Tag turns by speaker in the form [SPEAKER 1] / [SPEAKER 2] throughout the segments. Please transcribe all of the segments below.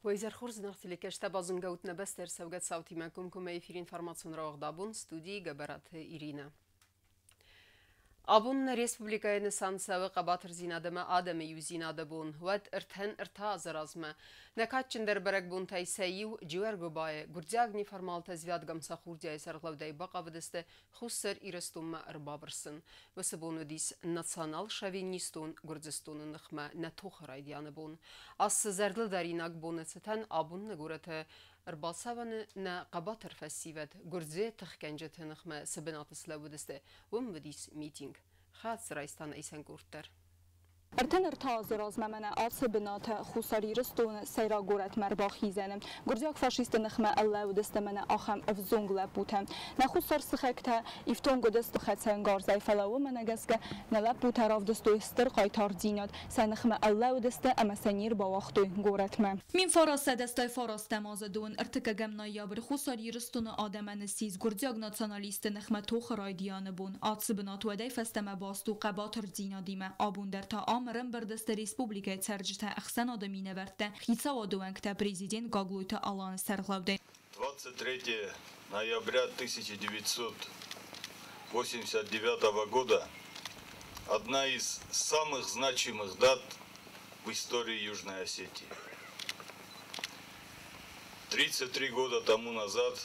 [SPEAKER 1] ويزرخورز نختلي كشتا بازن قوتنا بستر سوقت صوتي معكم كما يفير انفرماسيون راغ دابون ستودي قبرات إيرينا أبون ريسبوبليكا نسان سوق باتر زينادما آدم يوزيناد بون ود ارتهن ارتا زرازما نكاتشن در برق بون تاي سيو جوار قباية قرزاقني فرمال تزوياد قمسا خورديا سرغلو داي باقا ودسته خسر إرستوم اربابرسن وسبون وديس ناتسانال شاوينيستون قرزستون نخما نتوخ رايديان بون أس زردل داريناك بونتستن أبون نقورته ارباسوان نا قباتر فسيفت قرزي تخكنجت نخما سبنات سلو دسته وموديس ميتينج خاد سرايستان ايسان قورتر
[SPEAKER 2] ارتن ارتاز راز ممنه آس بنات خوساری رستون سیرا گورت مرباخی زنم گرزیاک فاشیست نخمه الله و دست منه آخم افزونگ لبوتم نخوسار سخکته ایفتون گدست خدسن گارزای فلاو منه گسکه نلب بوته راف دستو استر قایتار زیناد سنخمه الله و دست اما سنیر با وقتوی گورت من
[SPEAKER 3] من فراسته دستای فراسته مازدون ارتکگم نایابر خوساری رستون آدمن سیز گرزیاک ناتسانالیست نخمه توخ رایدیان بون آس بنات و دی فستم باستو قباتر زینادیمه آبون در تا مرن بردست республика царджита Ахсан Адамина верте хицава дуэнкта президент Гаглуйта Алан Сарлавде.
[SPEAKER 4] 23 ноября 1989 года одна из самых значимых дат в истории Южной Осетии. 33 года тому назад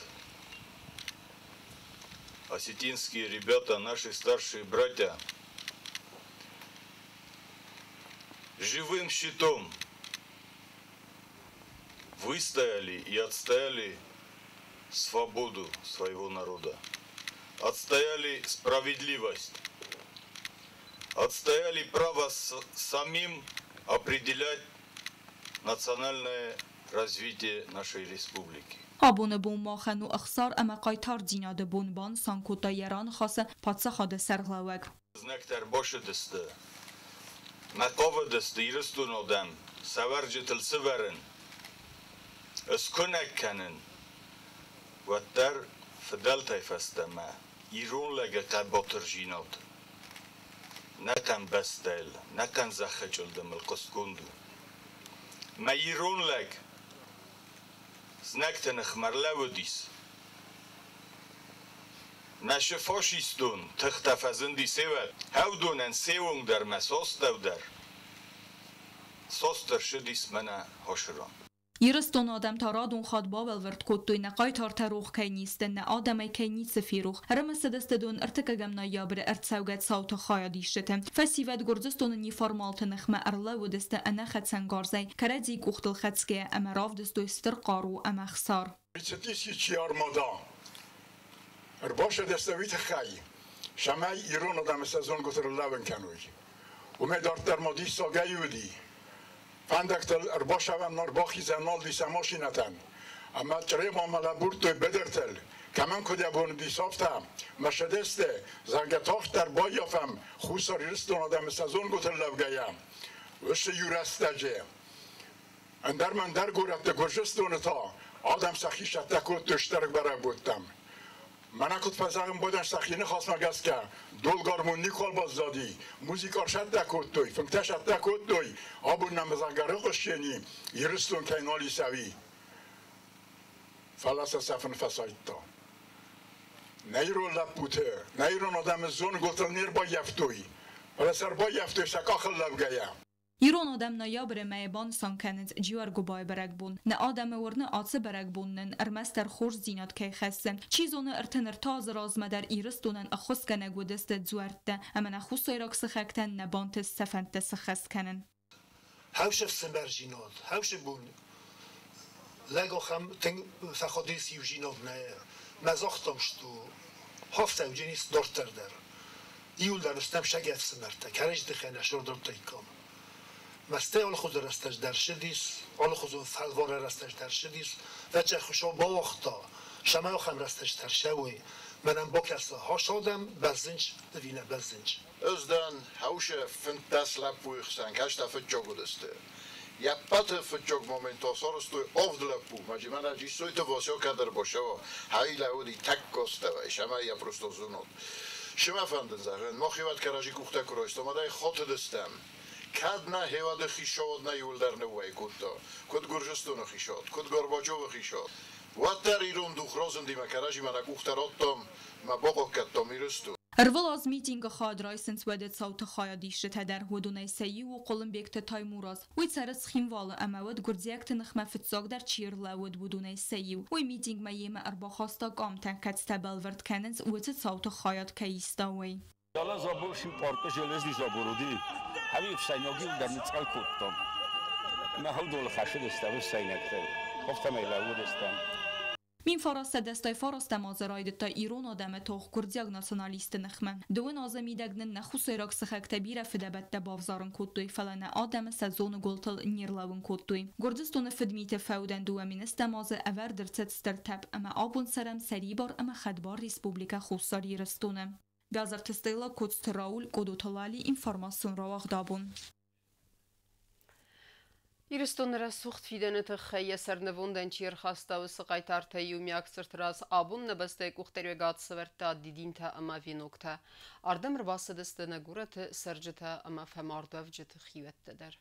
[SPEAKER 4] осетинские ребята, наши старшие братья, живым щитом выстояли и отстояли свободу своего народа, отстояли справедливость, отстояли право самим определять национальное развитие нашей республики.
[SPEAKER 3] آبون بون ماخن و اخسار اما قایتار دیناده بون بان سانکوتا یران خاصه پاتسا خاده سرغلاوگ.
[SPEAKER 4] Znaktar boşu deste, mekava deste, iristun odam, severci tılsı verin, اسكنك كنن وتر فدل تيفستما يرون لقى قبطر جينات نكن بستل نكن زخجل دم القسكندو ما يرون لك زنكتن خمرلو ديس نشه فاشیستون تختفزندی سوت هاو دونن سیون در مساس دو در ساستر شدیس منه هاشران
[SPEAKER 3] يرستون آدم تارادون خاد بابل ورد کتوی نقای تار تروخ کی نیستن نه آدمی کی نیست فیروخ رمس دستدون ارتکگم نایابر ارتسوگت صوت خایدی شتن فسیوت گرزستون نی فرمالت نخمه ارلا و دست انا خد سنگارزی کردی کوختل خدسکه اما راف دستو استر قارو اما خسار.
[SPEAKER 5] بیشتری چیار مادا ارباش دستویت خای شمای ایران آدم سازون گذر لبن کنوی و مدار در مادی ساگیودی فندکتل ارباش هم نرباخی زنال دی سماشی نتن اما چرا ما ملابورت بدرتل کمان کدی بون دی سافتم مشدسته زنگتاخ در بایافم خوساری رستون آدم سازون گذر لبگیم وش یورستجه اندر من در گورت گرجستون تا آدم سخیش تکوت تشترک برای بودم من اکت فزایم بودن سخینه خواست مگس که دولگارمون نیکال باز دادی موزیکار شد دکوت دوی فنکته شد دکوت دوی آبون نمزنگره قشنی یرستون کنالی سوی فلاس سفن فساید تا نیرو لپوته نیرو آدم زون گوتل نیر با یفتوی ولی سر با یفتوی سکاخل لبگه
[SPEAKER 3] ایران آدم نایابر میبان سانکنز جیوار گوبای برگ بون نه آدم ورنه آتسه برگ بونن ارمستر خورش زینات که خستن چیزون ارتنر تاز رازمه در ایرستونن اخوز کنگ و دست زورده اما نخوز ایراک سخکتن نبانت سفنت سخست کنن
[SPEAKER 6] هاوش فسمبر جینات هاوش بون لگو خم تنگ سخادیس یو جینات نه مزاختمشتو هفته و جنیس دارتر در ایول در استم شگه فسمرته کرج دخینه شور دارتا ایکام مسته آل خود رستش در شدیس آل خود فلوار رستش در شدیس و چه خوشا با وقتا شما خم رستش در شوی منم با کسا هاشادم بزنج دوینه بزنج
[SPEAKER 7] ازدن هاوش فنتاس لپوی خسن کشتا فجاگو دسته یا پت فجاگ مومنتا سارستوی آفد لپو مجی من رجی سوی تو واسیو کدر باشه و هایی لعودی تک کسته و شما یا پرستو زونود شما فندن زغن ما خیوت که رجی کوخته کرایست آمده خاط دستم کدنا هواد خیشاد نه یول در نوای کتا کد گرجستان خیشاد کد گرباچوف خیشاد وقت در ایران دوخرازم دیمه کراشی من اکوختراتم ما باقو کتا میرستو
[SPEAKER 3] Erval az meeting xadraysens wedet sauta xaya dişte der hodunay sayi و قلم bekte taymuraz. Uy saras ximvalı amawad gurdziakte naxma fitsag der chirlawad budunay sayi. Uy meeting ma yema arba khasta qamtan katstabal vert kanens utet sauta xayat kayistaway.
[SPEAKER 8] Dala zaborshi parka jelezniy zaborudi. Havif saynogi der nitsal kottam. Ma hawdol khashid istav saynakte. Goftam elawad istam.
[SPEAKER 3] Min farasta destay farasta mazaraydı ta İran adamı tox Gurdziak nasionalisti naxma. Duin azamidagnin naxusayrak sıxakta bira fidabette bavzarın kottuy falana adamı sezonu goltal nirlavın kottuy. Gurdistonu fidmite fawden duamin istamazı everdir startup ama abun saram saribar ama khadbar Respublika Xusari Ristonu. Gazartistayla Kotstraul Kodotalali informasyon ravaq dabun.
[SPEAKER 1] Իրստոները սուղթ վիդենըթը խեյը սրնվոնդեն չիր խաստավը սղայտարթը յումյակ սրտրաս աբուն նբստեկ ուղտերվեգատ սվերտա դիդինթը ամա վինոկթը արդեմ ռվասը դստը նգուրըթը սրջըթը ամա ֆեմարդով ջըթը խիվետտը դեր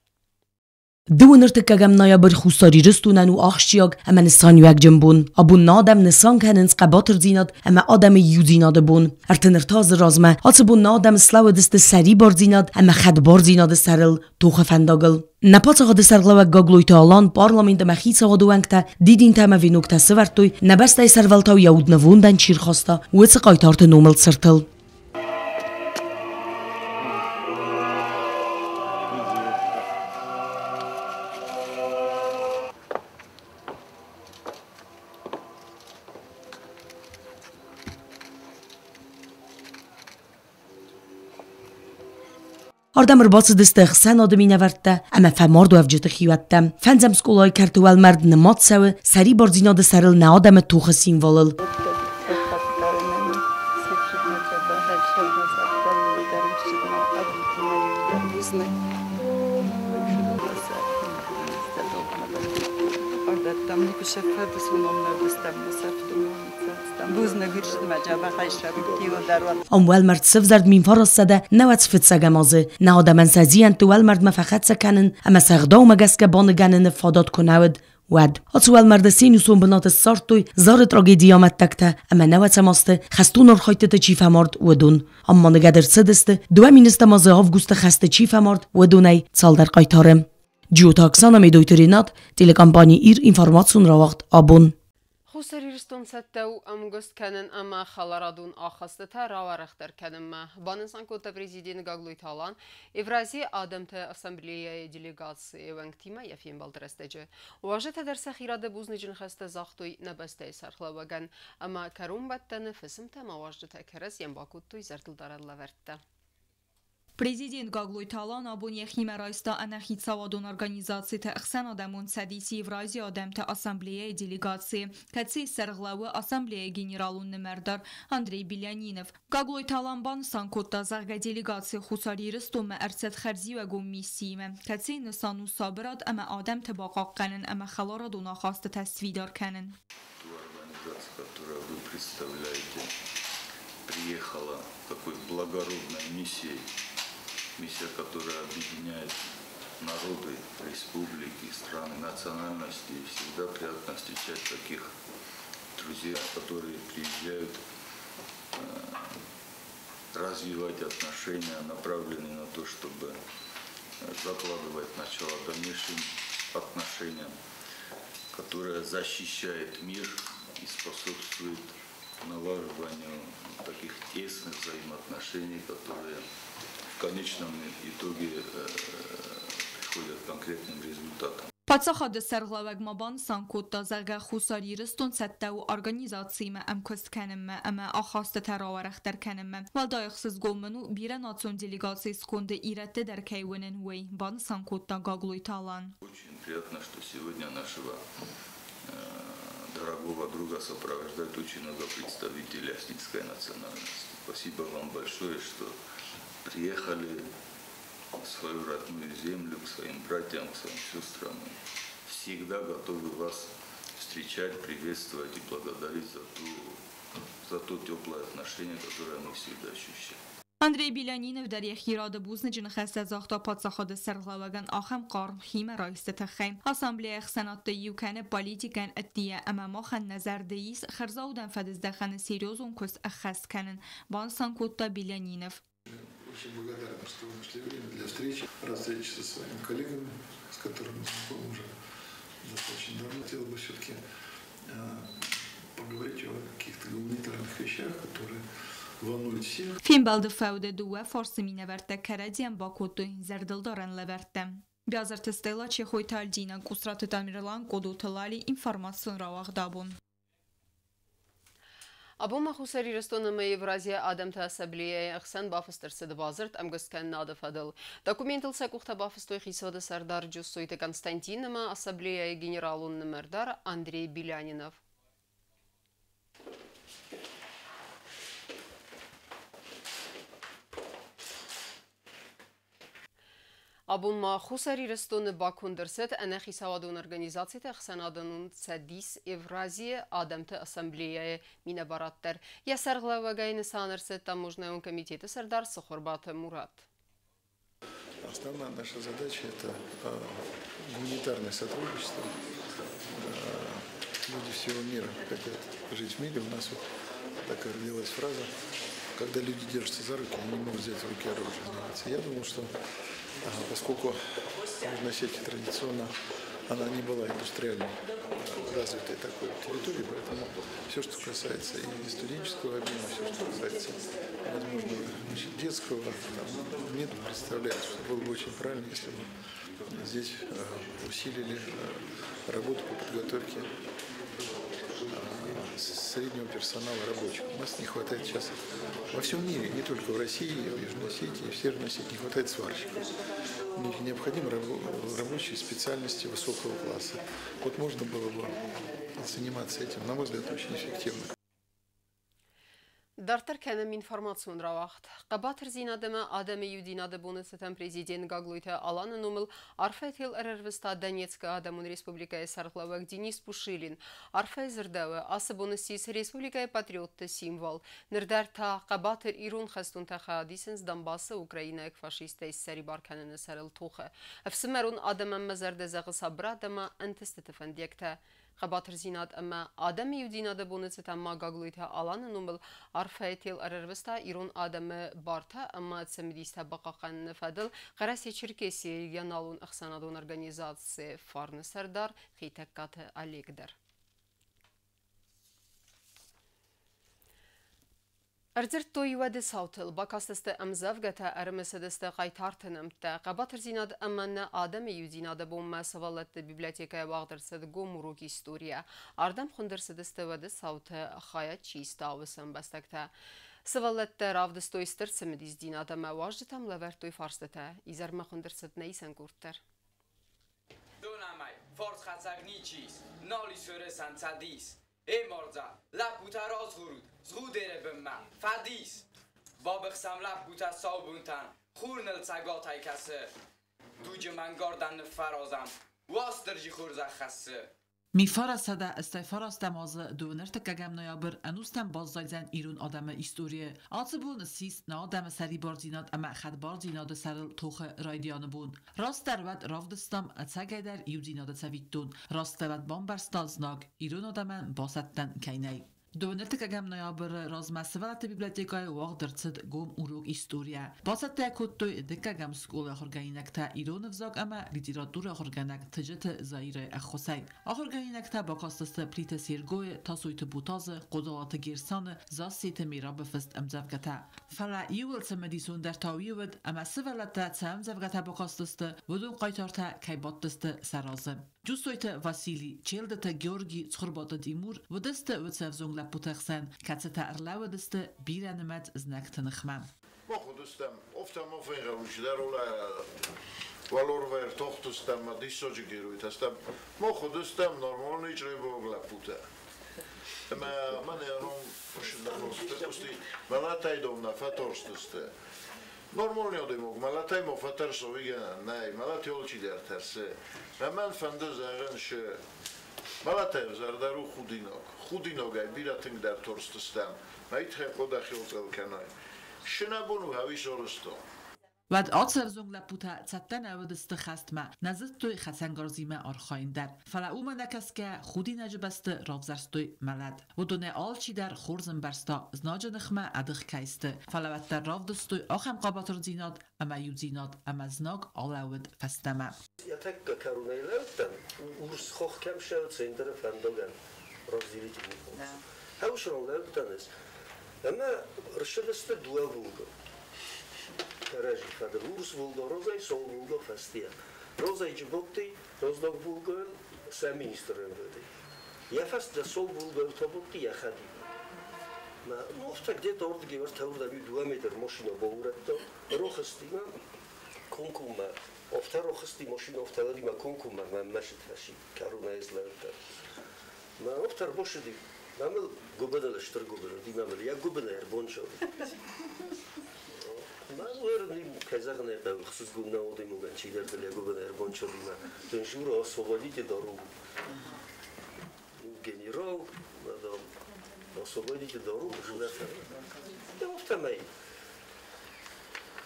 [SPEAKER 9] Dun irtikagam nayaber Xusari Ristonan u axşiyag ama nisan yuak bun. Abun nadam nisan kanens qabatr zinad ama adam yuzinad bun. Ertinirtaz razma atı bun nadam slaw dist sari bar zinad ama khadbar zinad saril toxa fandagl. Napata gad sarglawa gagloyta alan parlament maxisa gadwankta didin tama vinokta svertoy nabasta sarvalta yaud navundan chirkhasta u tsqaytart nomel sirtil. Ardam rbatsı distıq sen adımı nevertte ama femard و افجت خیوتم فنزم سکولای کرتوال مرد نمات سو سری برزینا د سرل نه آدم توخ سینوالل اموال مرد صف زرد مین فرس سده نوات فتسه مازه نه آدمان سازیان توال مرد مفخت سکنن اما سغدا و مگس که بانگنن فادات کنود ود اتوال مرد سینوسون بنات سارتوی زار تراژدی آمد تکته اما نوات ماسته خستون خایت تا چیف مرد ودون اما نگدر سدسته دو مینست مازه آفگوست خست چیف مرد ودونی سال در قایتارم جیوتاکسانا میدویترینات تلکامپانی ایر اینفورماسیون را وقت آبون
[SPEAKER 1] Xusari Riston səttəu amgöst kənin ama xalaradun axastıta ravarıqdır kənimə. Banınsan kota prezidenti Gagloy Talan, Evraziya Adamtə Assambleyaya delegasiya evəngtimə yəfiyən baldırəstəcə. Uajı tədərsə xiradə buznicin xəstə zaxtoy nəbəstəy sarxlavagən, ama kərun bəttəni fəsimtə mavajdı təkərəz yənbakuttoy zərtildaralı vərtdə.
[SPEAKER 3] Президент Gagloy Talan abun yeximeraysta anahit savadon organizatsiya ta ixsan adamon sadisi Evraziya Adamtə Assambleyaya delegasiya katsi sarğlağı Assambleyaya generalun nemerdar Andrey Bilyaninov. Gagloy Talan bansan kotda zarga delegasiya Xusari Riston ərsət xərzi və qommissiyimə katsi nisanu sabirat ama Adamtə baqaqqanın ama xalaradon axastı təsvidar kənin.
[SPEAKER 4] Приехала такой благородной миссией, миссия, которая объединяет народы, республики, страны, национальности. И всегда приятно встречать таких друзей, которые приезжают развивать отношения, направленные на то, чтобы закладывать начало дальнейшим отношениям, которая защищает мир и способствует налаживанию таких тесных взаимоотношений, которые в конечном итоге приходят к конкретным результатам.
[SPEAKER 3] Պատսախադը սերղլավեգ մաբան սանկոտտա զարգա խուսարի ռստոն սետտա ու արգանիզացիիմը əmköst kənimə əmə axastı təravərəxtər kənimə. Valdayıqsız golmunu birə nation делегации сконды ирətdə dərkəyvinin vey ban sankotta Gagloy Talan.
[SPEAKER 4] Очень приятно, что сегодня нашего дорогого друга сопровождает очень много представителей аснинской национальности. Спасибо вам большое, что приехали в свою родную землю, к своим братьям, к своим сестрам. Всегда готовы вас встречать, приветствовать и благодарить за то теплое отношение, которое мы всегда ощущаем.
[SPEAKER 3] Andrei Bilyaninow در خیراد بوزن جنخست از آختا پادساخاد سرغلاوگان آخم قارم خیمه رایسته تخیم. اسامبلیه سنات دیوکن پالیتیکن ادیه اما خن نظر دیس خرزاودن فدز دخن سیریوزون کس اخست کنن. بانسان کوتا Bilyaninow.
[SPEAKER 10] Очень благодарна, что вы нашли время для встречи, расстреч со своими коллегами, с которыми знакомы уже достаточно давно. Хотел бы все-таки поговорить о каких-то гуманитарных вещах, которые волнуют всех.
[SPEAKER 3] فیلم بالد فوده دوه فارسی می نورده کردیم با کدوی زردل دارن لورده. بیازر تستیلا چه خوی تالجینا گسرات دامیرلان کدو تلالی اینفارماسیون را واقدابون.
[SPEAKER 1] Або махусари рестонама Евразия Адам Асамблея Ахсан Бафастер Седвазерт Амгаскен Надефадел. Документал секухта Бафастой Хисода Сардар Джусуйте Константинама Ассамблея генералун Намердар Андрей Bilyaninow. Абун махусари рестон Бакундерсет анахи савадун организацията Ахсанадун Цадис Евразия Адамта Ассамблея Минабараттер. Я сарглавагайны санерсет таможенного комитета Сардар Сахурбата Мурат.
[SPEAKER 10] Основная наша задача – это гуманитарное сотрудничество. Люди всего мира хотят жить в мире. У нас вот такая родилась фраза: когда люди держатся за руки, они не могут взять в руки оружие. Я думал, что поскольку Южная Осетия традиционно она не была индустриально развитой такой территорией, поэтому все, что касается и студенческого обмена, все, что касается, возможно, детского, мне представляется, что было бы очень правильно, если бы здесь усилили работу по подготовке среднего персонала рабочих. У нас не хватает сейчас во всем мире, не только в России, в Южной Осетии, в Северной Осетии, не хватает сварщиков. Необходимы рабочие специальности высокого класса. Вот можно было бы заниматься этим, на мой взгляд, очень эффективно.
[SPEAKER 1] Դարտեր կենեմ ինվորմացիոն ռավաղթ, Կաբաթր զինադեմը ադեմը յուդինադը բոնեսետան պրեզիդեն գագլույթը ալանը նոմել արվեթիլ երրվստա Դանյեցկը ադամուն Ռեսպուբլիկայի սարխլավակ Դինիս Պուշիլին, արվե զրդավը ասը բոնեսիս Ռեսպուբլիկայի պատրիոտը սիմվալ, նրդարթա Կաբաթր իրուն խստուն թախադիսենս Դամբասը Ուկրաինայք ֆաշիստեյս սերի բարքանն սարել թուխը, վսմերուն ադեմը մզարդեզաղը սաբրադեմը ընտստը տվնդյեկտը, Կաբաթր զինատ əmə Adəm Yudinada bonuseta magagluita alanı numel arfetil ararvesta irun Adəmə barta əmə çemdista baqaqan fadil qarasi Çerkesi yanalun axsanadon organizasiyası farны Sardar xitakatı alegdir. Արձերտ տոյուադը սավթել, բակաստստը ամզավգատը արմեսադստը qaytartınımtı, Qabatır zinad əmənə Adəm Yudinada bomma savalatı bibliotekaya bağdırsıdı gomuruk istoriya. Ardam xundırсыдысты vədə savtı xayat çiğistə avısın bəstəkdə. Savalatı ravdıstoy stırtsımı dizdinada məvajdı tam ləvərtoy farsdıtı. İzərmə xundırсыд neysən qurtdır?
[SPEAKER 11] Donamay, fars xatsagni çiz, nali sörəsən çadis. ای مرزا لب بوتا راز غرود زغو دیره بمه فدیس بابخسم لب بوتا سابونتن خورنل سگات های کسه دوج من گاردن فرازم واسترجی خورزه خسه
[SPEAKER 12] میفرستده استفراست دمازه دونرت کگم نیابر انوستم بازدایزن ایرون آدم ایستوریه آتو بون سیست نه آدم سری بارزیناد اما خد بارزیناد سرل توخ رایدیان بون راست در ود راودستم اتسگه در ایودیناد سویدون راست ود بامبرستازناگ ایرون آدم باستن کینی دونرت کگم نیابر راز مسئولت بیبلیتکای واق درصد گم اوروگ ایستوریه باست کتوی دکگم سکول آخرگینک تا ایرون افزاگ اما لیتراتور آخرگینک تجت زایر اخوسی آخرگینک تا با کاستست پلیت سیرگوی تا سویت بوتاز قدرات گیرسان زاسیت میرا بفست امزافگتا فلا یول سمدیسون در تاویود اما سولت سمزافگتا با کاستست ودون قایتارتا کیباتست سرازم جوستویت واسیلی چیلدت گیورگی سخربات دیمور و دست وتسفزون لپوتخسن کاتتا ارلاو دست بیرانمت زنکت نخمم.
[SPEAKER 7] ما خودستم افتم افین روش در اولا والور ور توختستم ما دیسوجی گیرویت هستم ما خودستم نرمال نیچری باگ لپوته. اما من یارم پشت پستی ملاتای دوم نفتورستسته. Normal ne odayım o. Malatay mı fatar soğuya ne? Malatay olçi der terse. Hemen fende zaren şey. Malatay zardaru xudinog. Xudinog ay biratın der torstustam. Mayt he koda xilzel kanay. شنبونو هاوی سورستو
[SPEAKER 12] ود آتر زنگ لپوتا تتن اود است خست ما نزد توی خسنگارزی ما آرخاین در فلا او نکس که خودی نجبست رافزرستوی ملد و دونه آلچی در خورزن برستا زناج نخمه ادخ کیسته فلا ود در راف دستوی آخم قاباتر زیناد اما یو زیناد اما زناگ آلاود فستمه
[SPEAKER 13] یا تک کرونه لوتن ورس خوخ کم شود سندر فندگان رازیلی تیمی هاوش رو لوتن است اما رشدست دو بونگو Raži, kada urs vulgo rozaj, sol vulgo fastija. Rozaj džibokti, rozdog vulgo, sa ministrem vodi. Ja fast da sol vulgo autobokti, ja hadi. Ma, ofta gdje-to ordige vrta urda bi 2 metar mošino bourato, rohasti ma konkuma. Ofta rohasti mošino, ofta ladima konkuma, ma mašit faši, karuna izlevta. Ma, ofta bošidi, mamel gubedele štr gubedele, di mamel, ja gubene er bončovi. من وردیم کزاق نبود خصوص گونه آدمی موقع چی در دلیه گوبنر بان شدیم دنشور آسوبالی که دارو گنیرال مدام آسوبالی که دارو بشونه فرم گفتم ای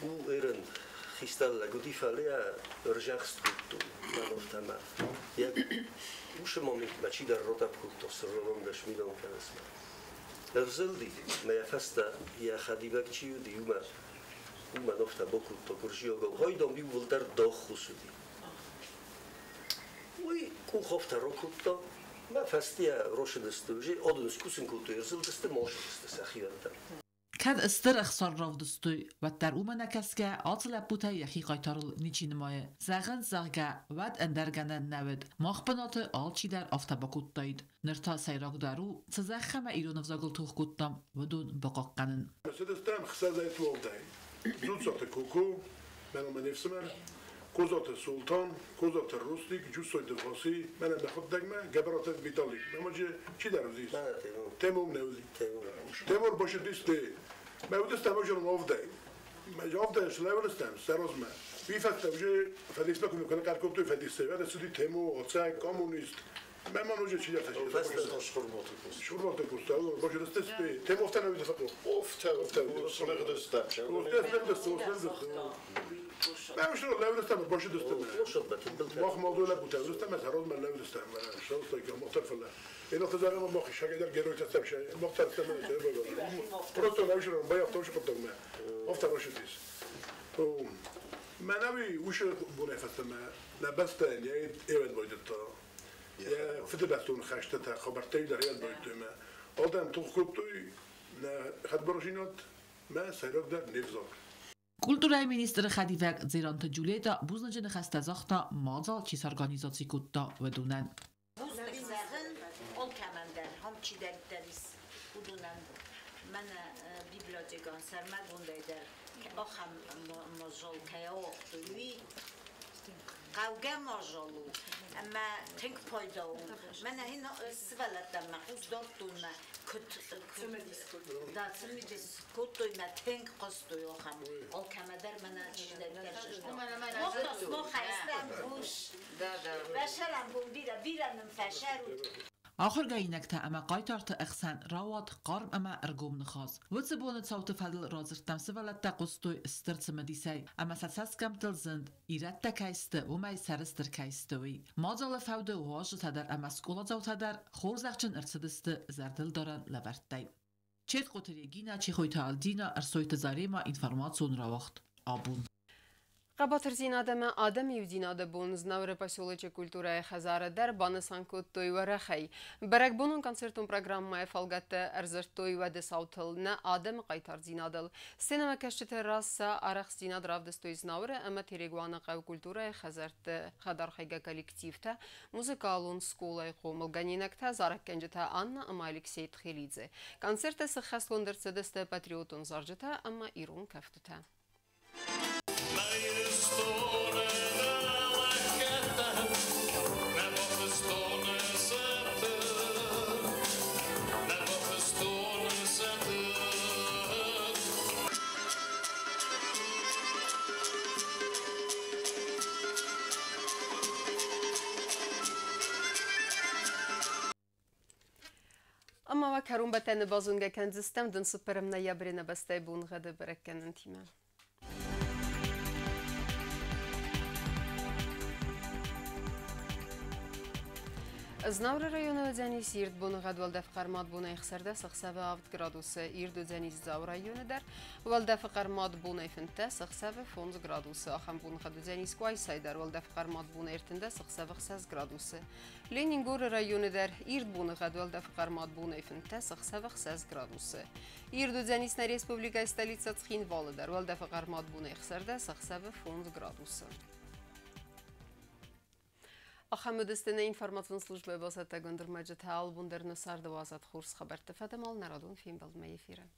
[SPEAKER 13] او ایران خیستال لگودی فعلیا رجاست کردو من گفتم یک اوش مامی مچی در رتب کرد سرران داشت میدم کنسم ارزلدی میافسته یا خدیبک چیو دیوم من افتا بکن تا کرشی آگاه های دامی ولدر داغ خسودی وی کو خفتا رو کتا ما فستی روش دسته بجه آدنس کسین کتا ارزل دسته ماش دسته سخی وردن
[SPEAKER 12] کد استر اخسار راف دستوی و در اومه نکس که آتل بوته یخی قایتارل نیچی نمایه زغن زغگه ود اندرگنه نود ماخبنات آلچی در آفتا بکوت داید نرتا سیراک دارو تزخمه ایرون افزاگل توخ کتم و دون بقاق قنن
[SPEAKER 14] مسدستم خسر زیت و آفدهی زود ساعت کوکو منو نفسمر کوزات سلطان کوزات روستیک جوسوی دفاسی منم بخود دگمه گبرات ویتالی نماجه چی در روزیست؟ تیمور نوزی تیمور باشه دیسته مودستم وجرم آفدهی آفدهیش لیولستم سرازمه بیفت وجه فدیس بکنم کنه قرکوب توی فدیسته ولی سودی تیمور آتسک کامونیست من وجه چی در شوربات پوست باشه دستش به تیم افته نوید فقط افته سنگ دسته من مش رو لولستم باشه دسته ما خمالدو لبوده دستم از هرات من لولستم شانس که مختلف الله اینا تزاره من باخی شاگه در گروی تستم شاید مختلف من چه بگم پروتو نمیشه رو باید افتاش قطع من افته باشه دیس من نمی وش بونه فستم نبسته یعنی ایوان باید تا یا فدراسیون خشته تا خبرتی در ریال باید ما آدم تو خوب توی نه خد براشینات ما سیرک در نفزار
[SPEAKER 12] Kulturaj minister Khadivek zirant Julieta buznacene khasta zakhta mazal chis organizacji kutta vedunan.
[SPEAKER 15] Buznacen ol kamander ham chidaktaris budunan man bibliotekan sermad bundayder akham mazal kayo tuyi قوگه ماجالو اما تنگ پایدا و من هینا سوالت دم محوز دارتون ما کت دارتون دیسکوت توی ما تنگ قصدی آخام آل کمادر من چیز درش وقت ما خیستم بوش بشرم بودی را بیرم فشر
[SPEAKER 12] آخر گاینک تا اما قایتارت اخسان راوات قارم اما ارگوم نخواست وچه بونت صوت فضل رازرتم سوالت تا قصدوی استرت مدیسی اما ساساس کم تلزند ایرت تا کایسته و مای سرستر کایستوی مازال فوده و هاش تدر اما سکولا زو تدر خورزخچن ارسدسته زردل دارن لبرتای چیت قطری گینا چی خوی تا دینا ارسویت زاری ما інформацию راوخت آبون
[SPEAKER 1] Qabatır zinademe Adem Yudinade bun znavre поселоче культурае Хазара дар банысанкут той варахай. Барак бунун концертун программая фалгатте арзыртой ваде саутыл на Adem qaytar zinadıl. Сенема кашчы терраса арах зинад равдыстой знавре ама терегуана қав культурае Хазарте Хадархайга коллективте музыкалун скулай хомыл ганинакта зарак кенжета Анна ама Алексей Тхелидзе. Концерте сыхас лондерцедесте патриотун заржета ама ирун кафтыта. Salama ve karun beteni bazunga kendistem dün süperim ne yabrine beste bun gade berekkenin time. Znavra rayonu ödeniz yird bunu gadvalda fqarmat buna ikhsarda 7 gradusu yird ödeniz zav rayonu der valda fqarmat buna ifinte 7 gradusu axam bunu gad ödeniz quaysay der valda fqarmat buna irtinde 8 gradusu Leningor rayonu der yird bunu gadvalda fqarmat buna ifinte 8 gradusu yird ödeniz na Respublika stolitsa Txinvalı der valda fqarmat buna ikhsarda 8 gradusu Ахамедистина информационная служба басата гондрмаджа таал бундерна сарда вазат хурс хабар тефадамал народун фим балма эфира.